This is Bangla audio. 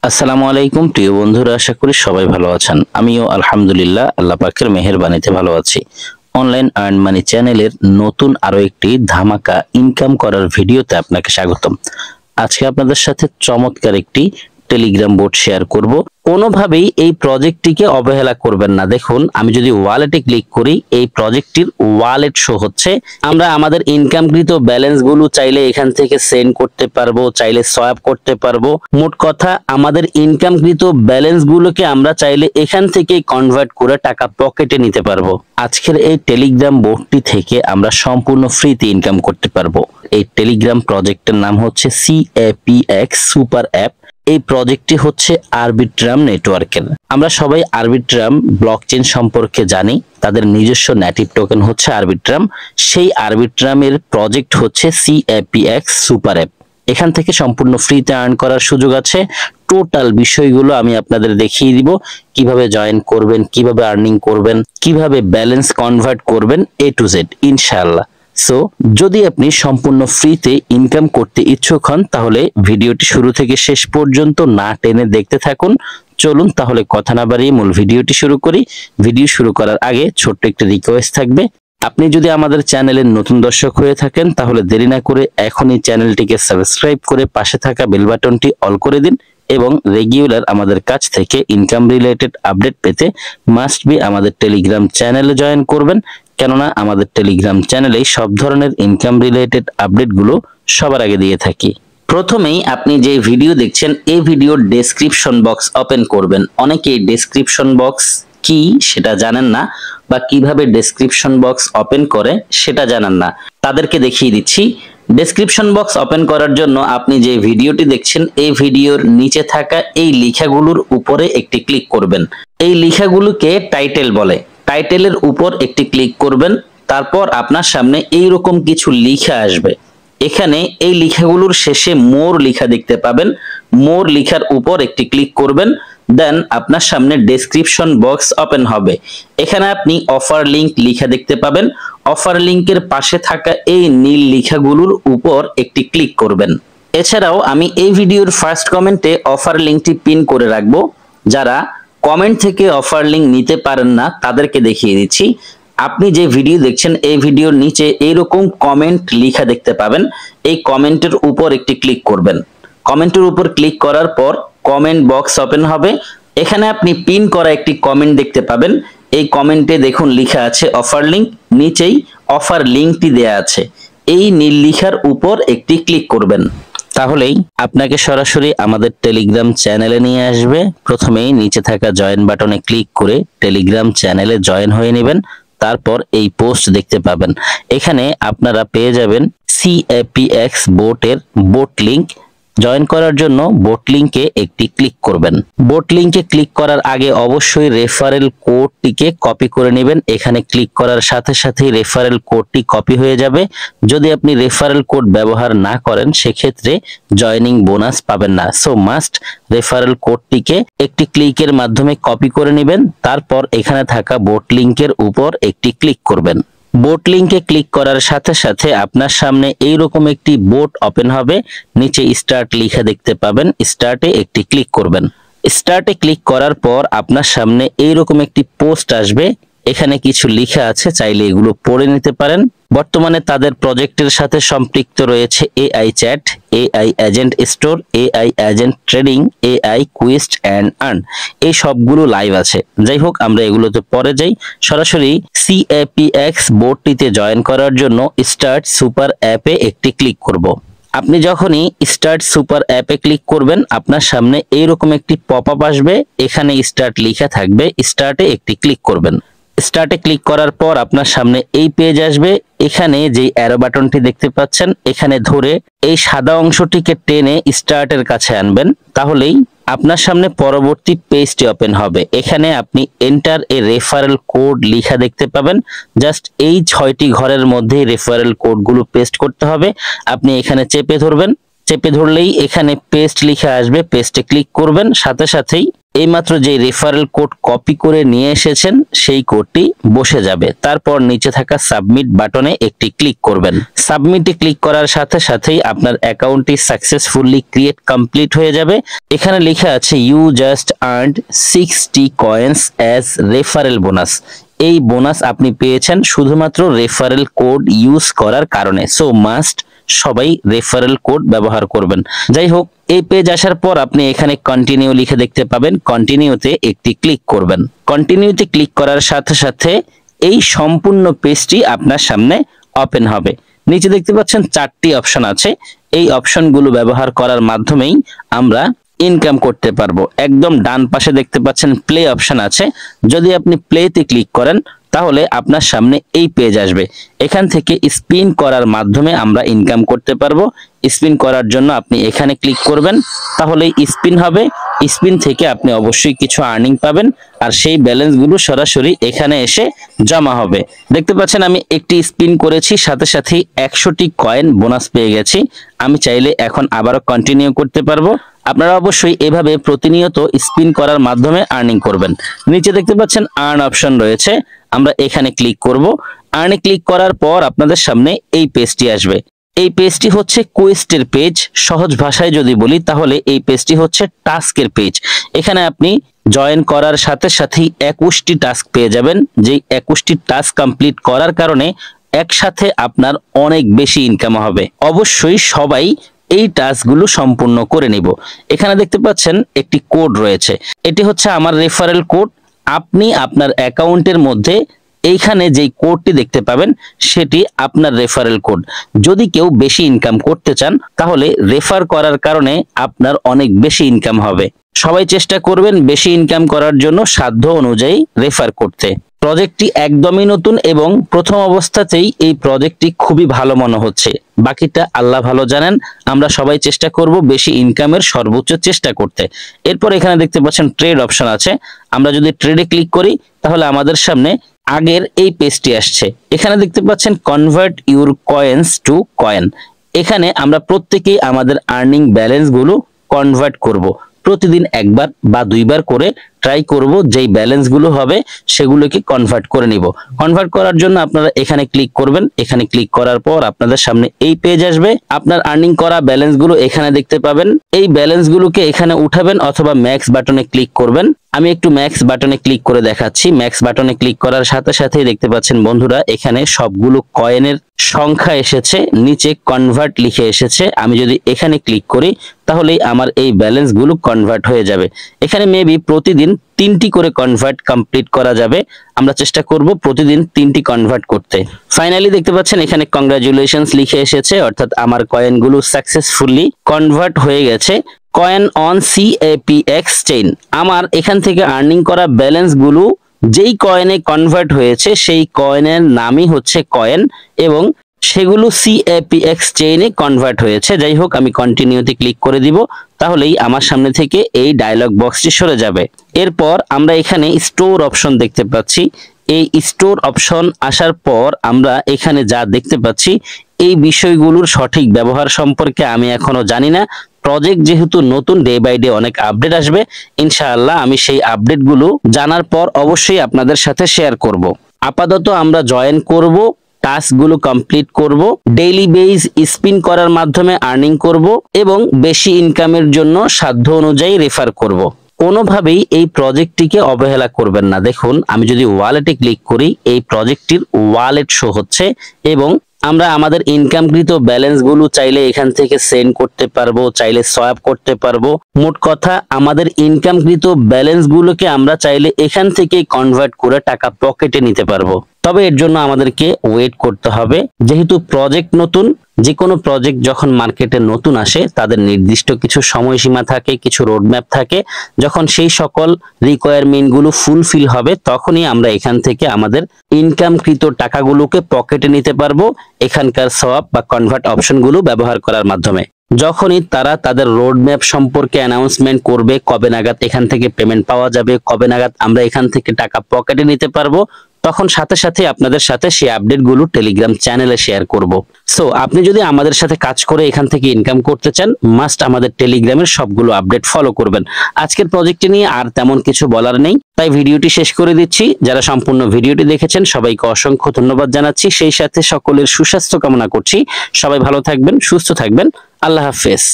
আসসালামু আলাইকুম প্রিয় বন্ধুরা, আশা করি সবাই ভালো আছেন। আমিও আলহামদুলিল্লাহ আল্লাহ পাকের মেহেরবানিতে ভালো আছি। অনলাইন আর্ন মানি চ্যানেলের নতুন আরো একটি ধামাকা ইনকাম করার ভিডিওতে আপনাকে স্বাগতম। আজকে আপনাদের সাথে চমৎকার একটি টেলিগ্রাম বোট শেয়ার করব। কোনোভাবেই এই প্রজেক্টটিকে অবহেলা করবেন না। দেখুন, আমি যদি ওয়ালেটে ক্লিক করি, এই প্রজেক্টটির ওয়ালেট শো হচ্ছে। আমরা আমাদের ইনকামকৃত ব্যালেন্স গুলো চাইলে এখান থেকে সেন্ড করতে পারবো, চাইলে সোয়াপ করতে পারবো। মোট কথা, আমাদের ইনকামকৃত ব্যালেন্স গুলোকে আমরা চাইলে এখান থেকে কনভার্ট করে টাকা পকেটে নিতে পারবো। আজকের এই টেলিগ্রাম বোটটি থেকে আমরা সম্পূর্ণ ফ্রিতে ইনকাম করতে পারবো। এই টেলিগ্রাম প্রজেক্টের নাম হচ্ছে CAPX সুপার অ্যাপ। এই প্রজেক্টটি হচ্ছে আরবিট্রাম নেটওয়ার্কের। আমরা সবাই আরবিট্রাম ব্লকচেন সম্পর্কে জানি। তাদের নিজস্ব নেটিভ টোকেন হচ্ছে আরবিট্রাম। সেই আরবিট্রামের প্রজেক্ট হচ্ছে CAPX সুপার অ্যাপ। এখান থেকে সম্পূর্ণ ফ্রিতে আর্ন করার সুযোগ আছে। টোটাল বিষয়গুলো আমি আপনাদের দেখিয়ে দিব, কিভাবে জয়েন করবেন, কিভাবে আর্নিং করবেন, কিভাবে ব্যালেন্স কনভার্ট করবেন, A to Z ইনশাআল্লাহ। সো যদি আপনি সম্পূর্ণ ফ্রিতে ইনকাম করতে ইচ্ছুক হন, তাহলে ভিডিওটি শুরু থেকে শেষ পর্যন্ত না টেনে দেখতে থাকুন। চলুন তাহলে কথা না বাড়িয়ে মূল ভিডিওটি শুরু করি। ভিডিও শুরু করার আগে ছোট্ট একটি রিকোয়েস্ট থাকবে। আপনি যদি আমাদের চ্যানেলের নতুন দর্শক হয়ে থাকেন, তাহলে দেরি না করে এখনই চ্যানেলটিকে সাবস্ক্রাইব করে পাশে থাকা বেল বাটনটি অল করে দিন এবং রেগুলার আমাদের কাছ থেকে ইনকাম রিলেটেড আপডেট পেতে মাস্ট বি আমাদের টেলিগ্রাম চ্যানেলে জয়েন করবেন। কেননা আমাদের টেলিগ্রাম চ্যানেলেই সব ধরনের ইনকাম রিলেটেড আপডেটগুলো সবার আগে দিয়ে থাকি। প্রথমেই আপনি যে ভিডিও দেখছেন, এই ভিডিওর ডেসক্রিপশন বক্স ওপেন করবেন। অনেকেই ডেসক্রিপশন বক্স কি সেটা জানেন না, বা কিভাবে ডেসক্রিপশন বক্স ওপেন করে সেটা জানেন না। তাদেরকে দেখিয়ে দিচ্ছি। ডেসক্রিপশন বক্স ওপেন করার জন্য আপনি যে ভিডিওটি দেখছেন, এই ভিডিওর নিচে থাকা এই লেখাগুলোর উপরে একটি ক্লিক করবেন। এই লেখাগুলোকে টাইটেল বলে। টাইটেলের উপর একটি ক্লিক করবেন। তারপর আপনার সামনে এইরকম কিছু লেখা আসবে। এখানে এই লেখাগুলোর শেষে মোর লেখা দেখতে পাবেন। মোর লেখার উপর একটি ক্লিক করবেন। দেন আপনার সামনে ডেসক্রিপশন বক্স ওপেন হবে। এখানে আপনি অফার লিংক লেখা দেখতে পাবেন। অফার লিংকের পাশে থাকা এই নীল লেখাগুলোর উপর একটি ক্লিক করবেন। এছাড়াও আমি এই ভিডিওর ফার্স্ট কমেন্টে অফার লিংকটি পিন করে রাখবো। যারা কমেন্ট থেকে অফার লিংক নিতে পারেন না, তাদেরকে দেখিয়ে দিচ্ছি। আপনি যে ভিডিও দেখছেন, এই ভিডিওর নিচে এইরকম কমেন্ট লেখা দেখতে পাবেন। এই কমেন্টের উপর একটি ক্লিক করবেন। কমেন্টের উপর ক্লিক করার পর কমেন্ট বক্স ওপেন হবে। এখানে আপনি পিন করা একটি কমেন্ট দেখতে পাবেন। এই কমেন্টে দেখুন লেখা আছে অফার লিংক, নিচেই অফার লিংকটি দেয়া আছে। এই নীল লেখার উপর একটি ক্লিক করবেন। তাহলেই আপনাকে সরাসরি আমাদের টেলিগ্রাম চ্যানেলে নিয়ে আসবে। প্রথমেই নিচে থাকা জয়েন বাটনে ক্লিক করে টেলিগ্রাম চ্যানেলে জয়েন হয়ে নেবেন। তারপর এই পোস্ট দেখতে পাবেন। এখানে আপনারা পেয়ে যাবেন CAPX বোটের বোট লিংক। জয়েন করার জন্য বোট লিংকে একটি ক্লিক করবেন। বোট লিংকে ক্লিক করার আগে অবশ্যই রেফারেল কোডটিকে কপি করে নেবেন। এখানে ক্লিক করার সাথে সাথেই রেফারেল কোডটি কপি হয়ে যাবে। যদি আপনি রেফারেল কোড ব্যবহার না করেন, সেক্ষেত্রে জয়েনিং বোনাস পাবেন না। সো মাস্ট রেফারেল কোডটিকে একটি ক্লিকের মাধ্যমে কপি করে নেবেন। তারপর এখানে থাকা বোট লিংকের উপর একটি ক্লিক করবেন। বোট লিংকে ক্লিক করার সাথে সাথে আপনার সামনে এইরকম একটি বোট ওপেন হবে। নিচে স্টার্ট লেখা দেখতে পাবেন। স্টার্টে একটি ক্লিক করবেন। স্টার্টে ক্লিক করার পর আপনার সামনে এইরকম একটি পোস্ট আসবে। এখানে কিছু লেখা আছে, চাইলে এগুলো পড়ে নিতে পারেন। বর্তমানে তাদের প্রজেক্টের সাথে সম্পৃক্ত রয়েছে AI chat, AI agent store, AI agent trading, AI quest and earn. এই সবগুলো লাইভ আছে। যাই হোক, আমরা এগুলোতে পরে যাই। সরাসরি CAPX বোর্ডটিতে জয়েন করার জন্য স্টার্ট সুপার অ্যাপে একটি ক্লিক করব। আপনি যখনই স্টার্ট সুপার অ্যাপে ক্লিক করবেন, আপনার সামনে এইরকম একটি পপ আপ আসবে। এখানে স্টার্ট লেখা থাকবে। স্টার্টে একটি ক্লিক করবেন। স্টার্টে ক্লিক করার পর আপনার সামনে এই পেজ আসবে। এখানে যে অ্যারো বাটনটি দেখতে পাচ্ছেন, এখানে ধরে এই সাদা অংশটিকে টেনে স্টার্টের কাছে আনবেন। তাহলেই আপনার সামনে পরবর্তী পেজটি ওপেন হবে। এখানে আপনি এন্টার এ রেফারেল কোড লেখা দেখতে পাবেন। জাস্ট এই 6টি ঘরের মধ্যে রেফারেল কোডগুলো পেস্ট করতে হবে। আপনি এখানে চেপে ধরবেন। চেপে ধরলেই এখানে পেস্ট লেখা আসবে। পেস্টে ক্লিক করবেন। সাথে সাথেই এইমাত্র যে রেফারেল কোড কপি করে নিয়ে এসেছেন সেই কোডটি বসে যাবে। তারপর নিচে থাকা সাবমিট বাটনে একটি ক্লিক করবেন। সাবমিটে ক্লিক করার সাথে সাথেই আপনার অ্যাকাউন্টটি সাকসেসফুলি ক্রিয়েট কমপ্লিট হয়ে যাবে। এখানে লেখা আছে you just earned 60 coins as referral bonus. এই বোনাস আপনি পেয়েছেন শুধুমাত্র রেফারেল কোড ইউজ করার কারণে। সো মাস্ট সবাই রেফারেল কোড ব্যবহার করবেন। যাই হোক, এই পেজ আসার পর আপনি এখানে কন্টিনিউ লিখে দেখতে পাবেন। কন্টিনিউতে একটি ক্লিক করবেন। কন্টিনিউতে ক্লিক করার সাথে সাথে এই সম্পূর্ণ পেজটি আপনার সামনে ওপেন হবে। নিচে দেখতে পাচ্ছেন 4টি অপশন আছে। এই অপশনগুলো ব্যবহার করার মাধ্যমেই আমরা ইনকাম করতে পারবো। একদম ডান পাশে দেখতে পাচ্ছেন প্লে অপশন আছে। যদি আপনি প্লেতে ক্লিক করেন তাহলে আপনার সামনে এই পেজ আসবে। এখান থেকে স্পিন করার মাধ্যমে আমরা ইনকাম করতে পারবো। স্পিন করার জন্য আপনি এখানে ক্লিক করবেন, তাহলে স্পিন হবে। স্পিন থেকে আপনি অবশ্যই কিছু আর্নিং পাবেন, আর সেই ব্যালেন্সগুলো সরাসরি এখানে এসে জমা হবে। দেখতে পাচ্ছেন আমি একটি স্পিন করেছি, সাথে সাথে 100টি কয়েন বোনাস পেয়ে গেছি। আমি চাইলে এখন আবারও কন্টিনিউ করতে পারবো। আপনারা অবশ্যই এভাবে প্রতিনিয়ত স্পিন করার মাধ্যমে আর্নিং করবেন। নিচে দেখতে পাচ্ছেন আর্ন অপশন রয়েছে, আমরা এখানে ক্লিক করব। আর্নে ক্লিক করার পর আপনাদের সামনে এই পেজটি আসবে। এই পেজটি হচ্ছে কোয়েস্টের পেজ। সহজ ভাষায় যদি বলি তাহলে এই পেজটি হচ্ছে টাস্কের পেজ। এখানে আপনি জয়েন করার সাথে সাথেই 21টি টাস্ক পেয়ে যাবেন। যেই 21টি টাস্ক কমপ্লিট করার কারণে একসাথে আপনার অনেক বেশি ইনকাম হবে। অবশ্যই সবাই এই টাস্কগুলো সম্পূর্ণ করে নিব। এখানে দেখতে পাচ্ছেন একটি কোড রয়েছে, এটি হচ্ছে আমার রেফারেল কোড। আপনি আপনার অ্যাকাউন্টের মধ্যে এইখানে যেই কোডটি দেখতে পাবেন সেটি আপনার রেফারেল কোড। যদি কেউ বেশি ইনকাম করতে চান তাহলে রেফার করার কারণে আপনার অনেক বেশি ইনকাম হবে। সবাই চেষ্টা করবেন বেশি ইনকাম করার জন্য সাধ্য অনুযায়ী রেফার করতে। প্রজেক্টটি একদমই নতুন এবং প্রথম অবস্থাতেই এই প্রজেক্টটি খুবই ভালো মনে হচ্ছে। বাকিটা আল্লাহ ভালো জানেন। আমরা সবাই চেষ্টা করব বেশি ইনকামের সর্বোচ্চ চেষ্টা করতে। এরপর এখানে দেখতে পাচ্ছেন ট্রেড অপশন আছে। আমরা যদি ট্রেডে ক্লিক করি তাহলে আমাদের সামনে আগের এই পেজটি আসছে। এখানে দেখতে পাচ্ছেন convert your coins to coin. এখানে আমরা প্রত্যেকেই আমাদের আর্নিং ব্যালেন্স গুলো কনভার্ট করব। প্রতিদিন একবার বা দুইবার করে ট্রাই করব, যেই ব্যালেন্স গুলো হবে সেগুলোকে কনভার্ট করে নিব। কনভার্ট করার জন্য আপনারা এখানে ক্লিক করবেন। এখানে ক্লিক করার পর আপনাদের সামনে এই পেজ আসবে। আপনার আর্নিং করা ব্যালেন্স গুলো এখানে দেখতে পাবেন। এই ব্যালেন্স গুলোকে এখানে উঠাবেন অথবা ম্যাক্স বাটনে ক্লিক করবেন। আমি একটু ম্যাক্স বাটনে ক্লিক করে দেখাচ্ছি। ম্যাক্স বাটনে ক্লিক করার সাথে সাথে দেখতে পাচ্ছেন বন্ধুরা এখানে সবগুলো কয়েনের সংখ্যা এসেছে, নিচে কনভার্ট লিখে এসেছে। আমি যদি এখানে ক্লিক করি তাহলেই আমার এই ব্যালেন্স গুলো কনভার্ট হয়ে যাবে। এখানে মেবি প্রতিদিন 3টি করে কনভার্ট কমপ্লিট করা যাবে। আমরা চেষ্টা করব প্রতিদিন 3টি কনভার্ট করতে। ফাইনালি দেখতে পাচ্ছেন এখানে কংগ্রাচুলেশনস লিখে এসেছে, অর্থাৎ আমার কয়েনগুলো সাকসেসফুলি কনভার্ট হয়ে গেছে। Coin on CAPX chain. আমার এখান থেকে আর্নিং করা ব্যালেন্স গুলো যেই কয়েনে কনভার্ট হয়েছে সেই কয়েনের নামই হচ্ছে কয়েন এবং সেগুলো CAPX চেইনে কনভার্ট হয়েছে। যাই হোক, আমি কন্টিনিউতে ক্লিক করে দিব, তাহলেই আমার সামনে থেকে এই ডায়লগ বক্সটি সরে যাবে। এরপর আমরা এখানে স্টোর অপশন দেখতে পাচ্ছি। এই স্টোর অপশন আসার পর আমরা এখানে যা দেখতে পাচ্ছি এই বিষয়গুলোর সঠিক ব্যবহার সম্পর্কে আমি এখনো জানি না। প্রজেক্ট যেহেতু নতুন, ডে বাই ডে অনেক আপডেট আসবে। ইনশাআল্লাহ আমি সেই আপডেটগুলো জানার পর অবশ্যই আপনাদের সাথে শেয়ার করব। আপাতত আমরা জয়েন করব, টাস্কগুলো কমপ্লিট করব, ডেইলি বেজ স্পিন করার মাধ্যমে আর্নিং করব এবং বেশি ইনকামের জন্য সাধ্য অনুযায়ী রেফার করব। কোনোভাবেই এই প্রজেক্টটিকে অবহেলা করবেন না। দেখুন, আমি যদি ওয়ালেটে ক্লিক করি এই প্রজেক্টটির ওয়ালেট শো হচ্ছে এবং আমরা আমাদের ইনকামকৃত ব্যালেন্স গুলো চাইলে এখান থেকে সেন্ড করতে পারবো, চাইলে সোয়াপ করতে পারবো। মোট কথা আমাদের ইনকামকৃত ব্যালেন্স গুলোকে আমরা চাইলে এখান থেকে কনভার্ট করে টাকা পকেটে নিতে পারবো। তবে এর জন্য আমাদেরকে ওয়েট করতে হবে। যেহেতু প্রজেক্ট নতুন, যে কোনো প্রজেক্ট যখন মার্কেটে নতুন আসে তাদের নির্দিষ্ট কিছু সময়সীমা থাকে, কিছু রোডম্যাপ থাকে। যখন সেই সকল রিকোয়ারমেন্ট গুলো ফুলফিল হবে তখনই আমরা এখান থেকে আমাদের ইনকামকৃত টাকাগুলোকে পকেটে নিতে পারবো, এখানকার সোয়াপ বা কনভার্ট অপশনগুলো ব্যবহার করার মাধ্যমে। যখনই তারা তাদের রোডম্যাপ সম্পর্কে অ্যানাউন্সমেন্ট করবে, কবে নাগাদ এখান থেকে পেমেন্ট পাওয়া যাবে, কবে নাগাদ আমরা এখান থেকে টাকা পকেটে নিতে পারবো, তখন সাথে সাথে আপনাদের সাথে সেই আপডেটগুলো টেলিগ্রাম চ্যানেলে শেয়ার করব। সো আপনি যদি আমাদের সাথে কাজ করে এখান থেকে ইনকাম করতে চান, মাস্ট আমাদের টেলিগ্রামের সবগুলো আপডেট ফলো করবেন। আজকের প্রজেক্টটি নিয়ে আর তেমন কিছু বলার নেই, তাই ভিডিওটি শেষ করে দিচ্ছি। যারা সম্পূর্ণ ভিডিওটি দেখেছেন সবাইকে অসংখ্য ধন্যবাদ জানাচ্ছি, সেই সাথে সকলের সুস্বাস্থ্য কামনা করছি। সবাই ভালো থাকবেন, সুস্থ থাকবেন। আল্লাহ হাফেজ।